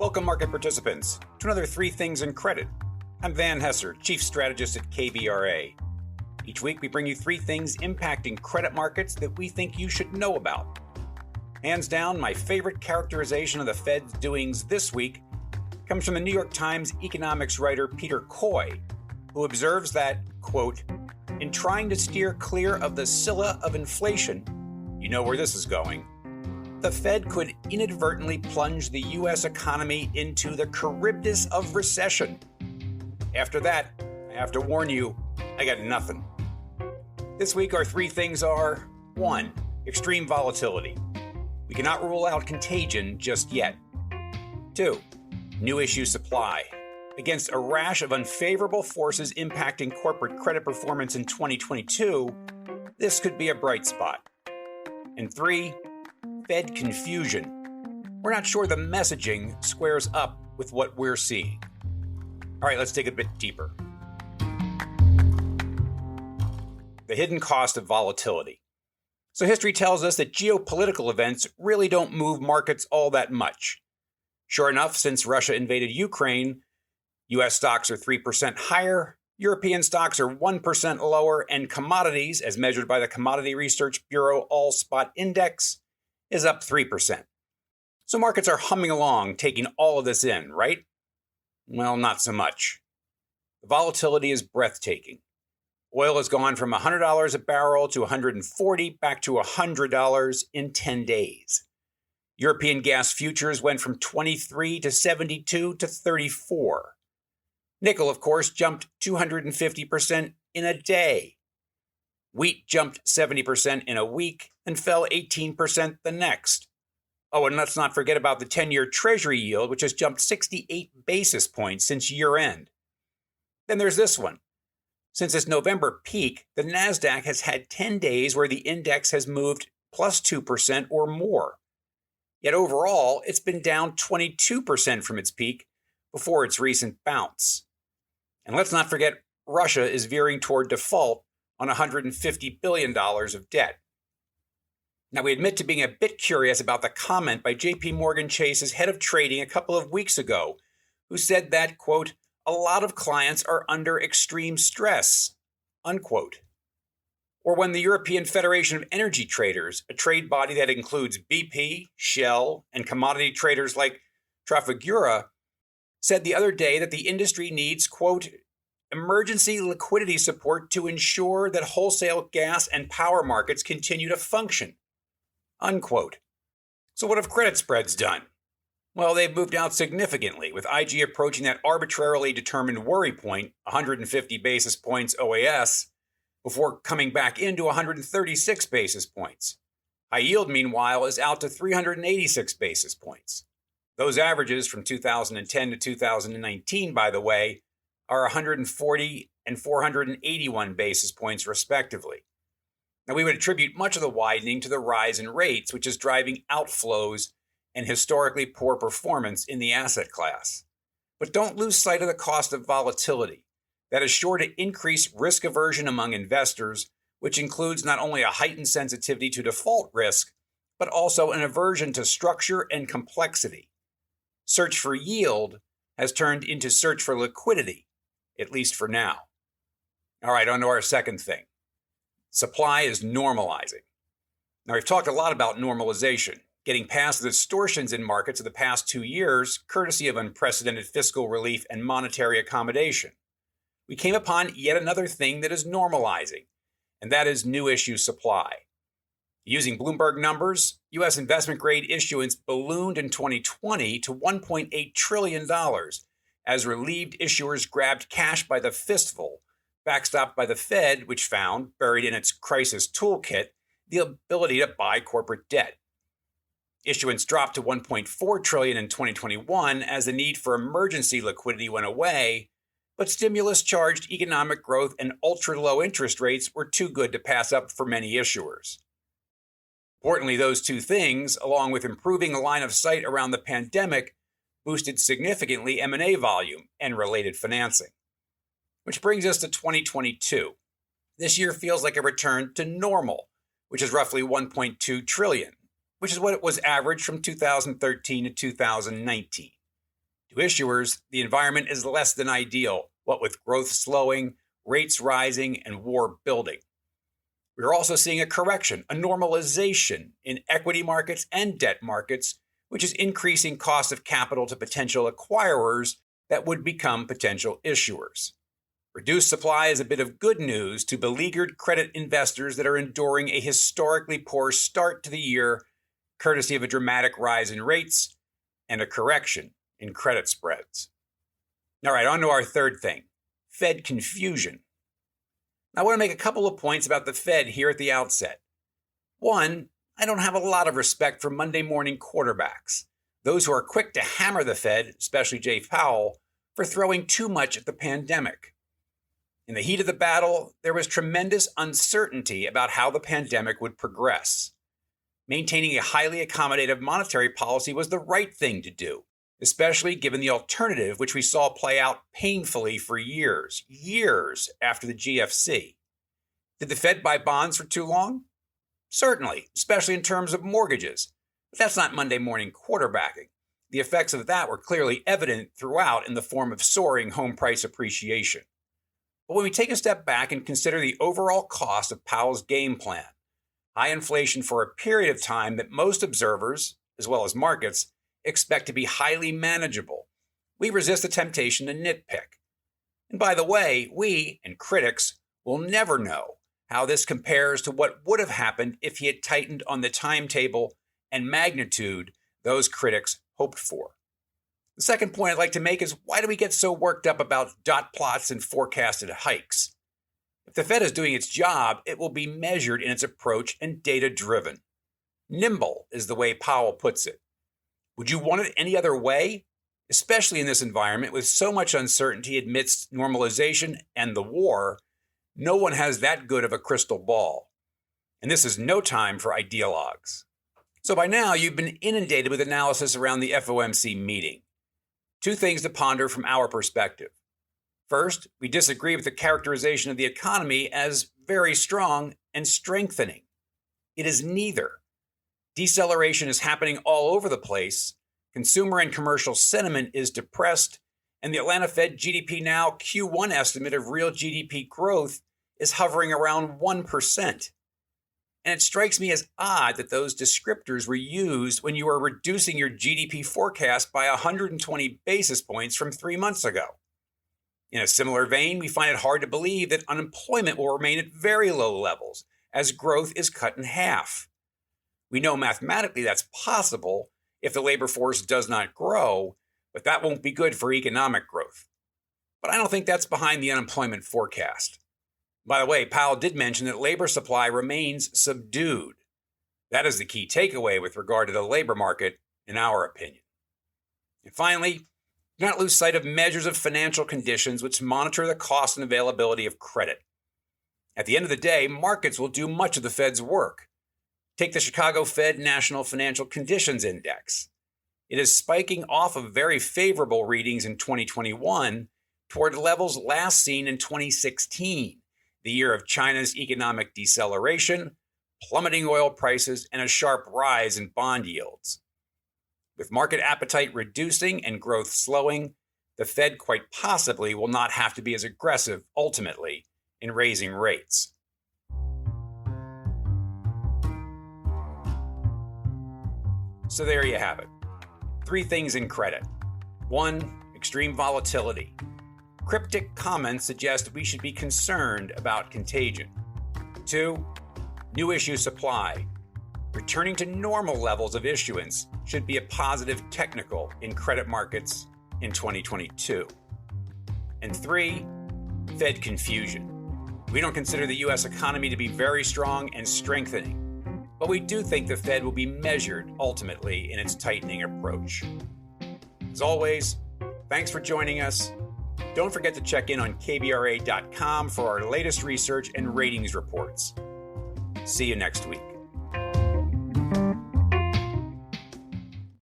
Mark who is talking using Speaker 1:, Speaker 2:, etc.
Speaker 1: Welcome, market participants, to another Three Things in Credit. I'm Van Hesser, Chief Strategist at KBRA. Each week, we bring you three things impacting credit markets that we think you should know about. Hands down, my favorite characterization of the Fed's doings this week comes from the New York Times economics writer Peter Coy, who observes that, quote, "In trying to steer clear of the Scylla of inflation, you know where this is going, the Fed could inadvertently plunge the U.S. economy into the Charybdis of recession. After that, I have to warn you, I got nothing." This week, our three things are: 1. Extreme volatility. We cannot rule out contagion just yet. 2. New issue supply. Against a rash of unfavorable forces impacting corporate credit performance in 2022, this could be a bright spot. And 3. Fed confusion. We're not sure the messaging squares up with what we're seeing. All right, let's dig a bit deeper. The hidden cost of volatility. So history tells us that geopolitical events really don't move markets all that much. Sure enough, since Russia invaded Ukraine, U.S. stocks are 3% higher, European stocks are 1% lower, and commodities, as measured by the Commodity Research Bureau All Spot Index, is up 3%. So markets are humming along, taking all of this in, right? Well, not so much. The volatility is breathtaking. Oil has gone from $100 a barrel to $140, back to $100 in 10 days. European gas futures went from 23 to 72 to 34. Nickel, of course, jumped 250% in a day. Wheat jumped 70% in a week and fell 18% the next. Oh, and let's not forget about the 10-year Treasury yield, which has jumped 68 basis points since year-end. Then there's this one. Since its November peak, the Nasdaq has had 10 days where the index has moved plus 2% or more. Yet overall, it's been down 22% from its peak before its recent bounce. And let's not forget, Russia is veering toward default on $150 billion of debt. Now, we admit to being a bit curious about the comment by JP Morgan Chase's head of trading a couple of weeks ago, who said that, quote, "a lot of clients are under extreme stress," unquote. Or when the European Federation of Energy Traders, a trade body that includes BP, Shell, and commodity traders like Trafigura, said the other day that the industry needs, quote, "emergency liquidity support to ensure that wholesale gas and power markets continue to function," unquote. So what have credit spreads done? Well, they've moved out significantly, with IG approaching that arbitrarily determined worry point, 150 basis points OAS, before coming back into 136 basis points. High yield, meanwhile, is out to 386 basis points. Those averages from 2010 to 2019, by the way, are 140 and 481 basis points respectively. Now, we would attribute much of the widening to the rise in rates, which is driving outflows and historically poor performance in the asset class. But don't lose sight of the cost of volatility. That is sure to increase risk aversion among investors, which includes not only a heightened sensitivity to default risk, but also an aversion to structure and complexity. Search for yield has turned into search for liquidity, at least for now. All right, on to our second thing. Supply is normalizing. Now, we've talked a lot about normalization, getting past the distortions in markets of the past 2 years, courtesy of unprecedented fiscal relief and monetary accommodation. We came upon yet another thing that is normalizing, and that is new issue supply. Using Bloomberg numbers, U.S. investment-grade issuance ballooned in 2020 to $1.8 trillion as relieved issuers grabbed cash by the fistful, backstopped by the Fed, which found, buried in its crisis toolkit, the ability to buy corporate debt. Issuance dropped to $1.4 trillion in 2021 as the need for emergency liquidity went away, but stimulus-charged economic growth and ultra-low interest rates were too good to pass up for many issuers. Importantly, those two things, along with improving the line of sight around the pandemic, boosted significantly M&A volume and related financing. Which brings us to 2022. This year feels like a return to normal, which is roughly $1.2 trillion, which is what it was averaged from 2013 to 2019. To issuers, the environment is less than ideal, what with growth slowing, rates rising, and war building. We are also seeing a correction, a normalization in equity markets and debt markets, which is increasing cost of capital to potential acquirers that would become potential issuers. Reduced supply is a bit of good news to beleaguered credit investors that are enduring a historically poor start to the year, courtesy of a dramatic rise in rates and a correction in credit spreads. All right, on to our third thing, Fed confusion. I want to make a couple of points about the Fed here at the outset. One, I don't have a lot of respect for Monday morning quarterbacks, those who are quick to hammer the Fed, especially Jay Powell, for throwing too much at the pandemic. In the heat of the battle, there was tremendous uncertainty about how the pandemic would progress. Maintaining a highly accommodative monetary policy was the right thing to do, especially given the alternative, which we saw play out painfully for years after the GFC. Did the Fed buy bonds for too long? Certainly, especially in terms of mortgages. But that's not Monday morning quarterbacking. The effects of that were clearly evident throughout in the form of soaring home price appreciation. But when we take a step back and consider the overall cost of Powell's game plan, high inflation for a period of time that most observers, as well as markets, expect to be highly manageable, we resist the temptation to nitpick. And by the way, we, and critics, will never know how this compares to what would have happened if he had tightened on the timetable and magnitude those critics hoped for. The second point I'd like to make is, why do we get so worked up about dot plots and forecasted hikes? If the Fed is doing its job, it will be measured in its approach and data-driven. Nimble is the way Powell puts it. Would you want it any other way? Especially in this environment with so much uncertainty amidst normalization and the war, no one has that good of a crystal ball. And this is no time for ideologues. So by now, you've been inundated with analysis around the FOMC meeting. Two things to ponder from our perspective. First, we disagree with the characterization of the economy as very strong and strengthening. It is neither. Deceleration is happening all over the place, consumer and commercial sentiment is depressed, and the Atlanta Fed GDP Now Q1 estimate of real GDP growth is hovering around 1%. And it strikes me as odd that those descriptors were used when you are reducing your GDP forecast by 120 basis points from 3 months ago. In a similar vein, we find it hard to believe that unemployment will remain at very low levels as growth is cut in half. We know mathematically that's possible if the labor force does not grow, but that won't be good for economic growth. But I don't think that's behind the unemployment forecast. By the way, Powell did mention that labor supply remains subdued. That is the key takeaway with regard to the labor market, in our opinion. And finally, do not lose sight of measures of financial conditions which monitor the cost and availability of credit. At the end of the day, markets will do much of the Fed's work. Take the Chicago Fed National Financial Conditions Index. It is spiking off of very favorable readings in 2021 toward levels last seen in 2016, the year of China's economic deceleration, plummeting oil prices, and a sharp rise in bond yields. With market appetite reducing and growth slowing, the Fed quite possibly will not have to be as aggressive, ultimately, in raising rates. So there you have it. 3 things in credit. 1, extreme volatility. Cryptic comments suggest we should be concerned about contagion. 2, new issue supply. Returning to normal levels of issuance should be a positive technical in credit markets in 2022. And 3, Fed confusion. We don't consider the U.S. economy to be very strong and strengthening, but we do think the Fed will be measured ultimately in its tightening approach. As always, thanks for joining us. Don't forget to check in on kbra.com for our latest research and ratings reports. See you next week.